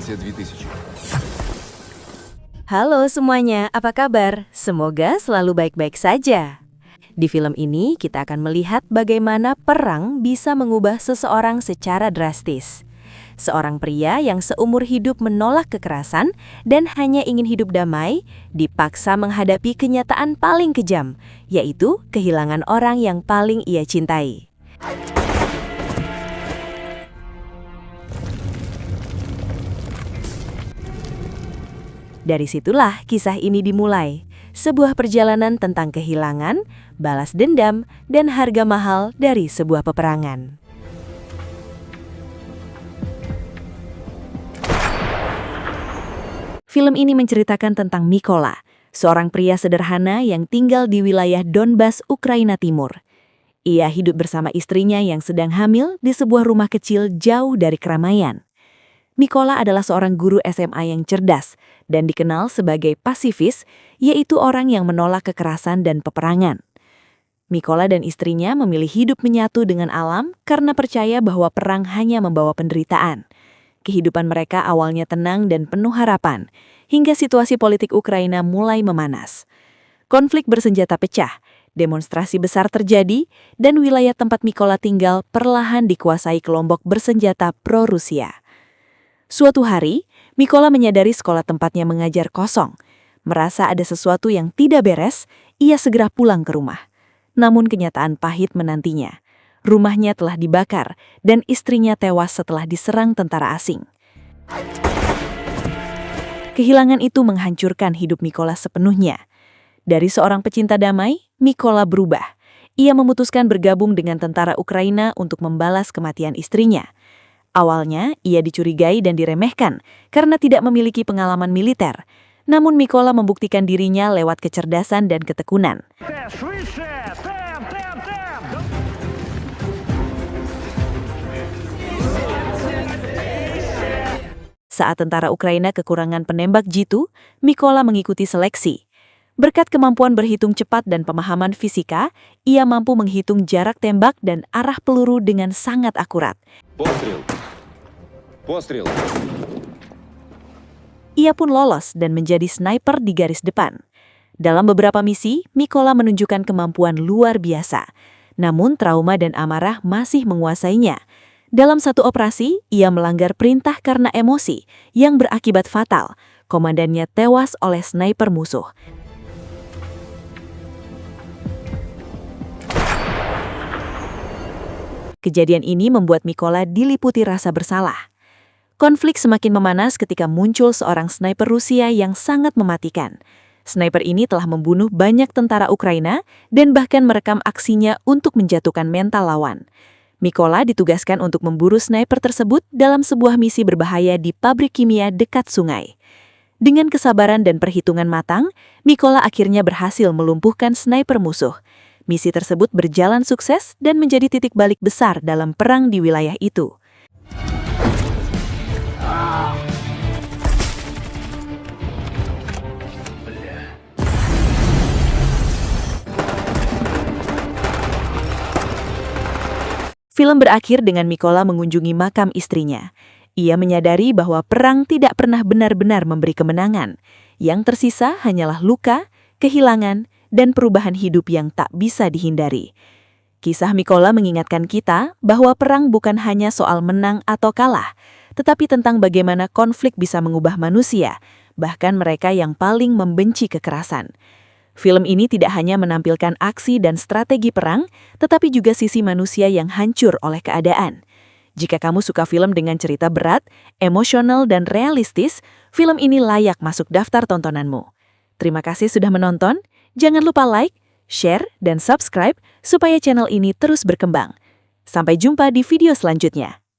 Версия 2000. Halo semuanya, apa kabar? Semoga selalu baik-baik saja. Di film ini, kita akan melihat bagaimana perang bisa mengubah seseorang secara drastis. Seorang pria yang seumur hidup menolak kekerasan dan hanya ingin hidup damai, dipaksa menghadapi kenyataan paling kejam, yaitu kehilangan orang yang paling ia cintai. Dari situlah kisah ini dimulai, sebuah perjalanan tentang kehilangan, balas dendam, dan harga mahal dari sebuah peperangan. Film ini menceritakan tentang Mykola, seorang pria sederhana yang tinggal di wilayah Donbas, Ukraina Timur. Ia hidup bersama istrinya yang sedang hamil di sebuah rumah kecil jauh dari keramaian. Mykola adalah seorang guru SMA yang cerdas dan dikenal sebagai pasifis, yaitu orang yang menolak kekerasan dan peperangan. Mykola dan istrinya memilih hidup menyatu dengan alam karena percaya bahwa perang hanya membawa penderitaan. Kehidupan mereka awalnya tenang dan penuh harapan, hingga situasi politik Ukraina mulai memanas. Konflik bersenjata pecah, demonstrasi besar terjadi, dan wilayah tempat Mykola tinggal perlahan dikuasai kelompok bersenjata pro-Rusia. Suatu hari, Mykola menyadari sekolah tempatnya mengajar kosong. Merasa ada sesuatu yang tidak beres, ia segera pulang ke rumah. Namun kenyataan pahit menantinya. Rumahnya telah dibakar dan istrinya tewas setelah diserang tentara asing. Kehilangan itu menghancurkan hidup Mykola sepenuhnya. Dari seorang pecinta damai, Mykola berubah. Ia memutuskan bergabung dengan tentara Ukraina untuk membalas kematian istrinya. Awalnya, ia dicurigai dan diremehkan karena tidak memiliki pengalaman militer. Namun Mykola membuktikan dirinya lewat kecerdasan dan ketekunan. Saat tentara Ukraina kekurangan penembak jitu, Mykola mengikuti seleksi. Berkat kemampuan berhitung cepat dan pemahaman fisika, ia mampu menghitung jarak tembak dan arah peluru dengan sangat akurat. Пострел. Ia pun lolos dan menjadi sniper di garis depan. Dalam beberapa misi, Mykola menunjukkan kemampuan luar biasa. Namun trauma dan amarah masih menguasainya. Dalam satu operasi, ia melanggar perintah karena emosi yang berakibat fatal. Komandannya tewas oleh sniper musuh. Kejadian ini membuat Mykola diliputi rasa bersalah. Konflik semakin memanas ketika muncul seorang sniper Rusia yang sangat mematikan. Sniper ini telah membunuh banyak tentara Ukraina dan bahkan merekam aksinya untuk menjatuhkan mental lawan. Mykola ditugaskan untuk memburu sniper tersebut dalam sebuah misi berbahaya di pabrik kimia dekat sungai. Dengan kesabaran dan perhitungan matang, Mykola akhirnya berhasil melumpuhkan sniper musuh. Misi tersebut berjalan sukses dan menjadi titik balik besar dalam perang di wilayah itu. Film berakhir dengan Mykola mengunjungi makam istrinya. Ia menyadari bahwa perang tidak pernah benar-benar memberi kemenangan. Yang tersisa hanyalah luka, kehilangan, dan perubahan hidup yang tak bisa dihindari. Kisah Mykola mengingatkan kita bahwa perang bukan hanya soal menang atau kalah, tetapi tentang bagaimana konflik bisa mengubah manusia, bahkan mereka yang paling membenci kekerasan. Film ini tidak hanya menampilkan aksi dan strategi perang, tetapi juga sisi manusia yang hancur oleh keadaan. Jika kamu suka film dengan cerita berat, emosional, dan realistis, film ini layak masuk daftar tontonanmu. Terima kasih sudah menonton. Jangan lupa like, share, dan subscribe supaya channel ini terus berkembang. Sampai jumpa di video selanjutnya.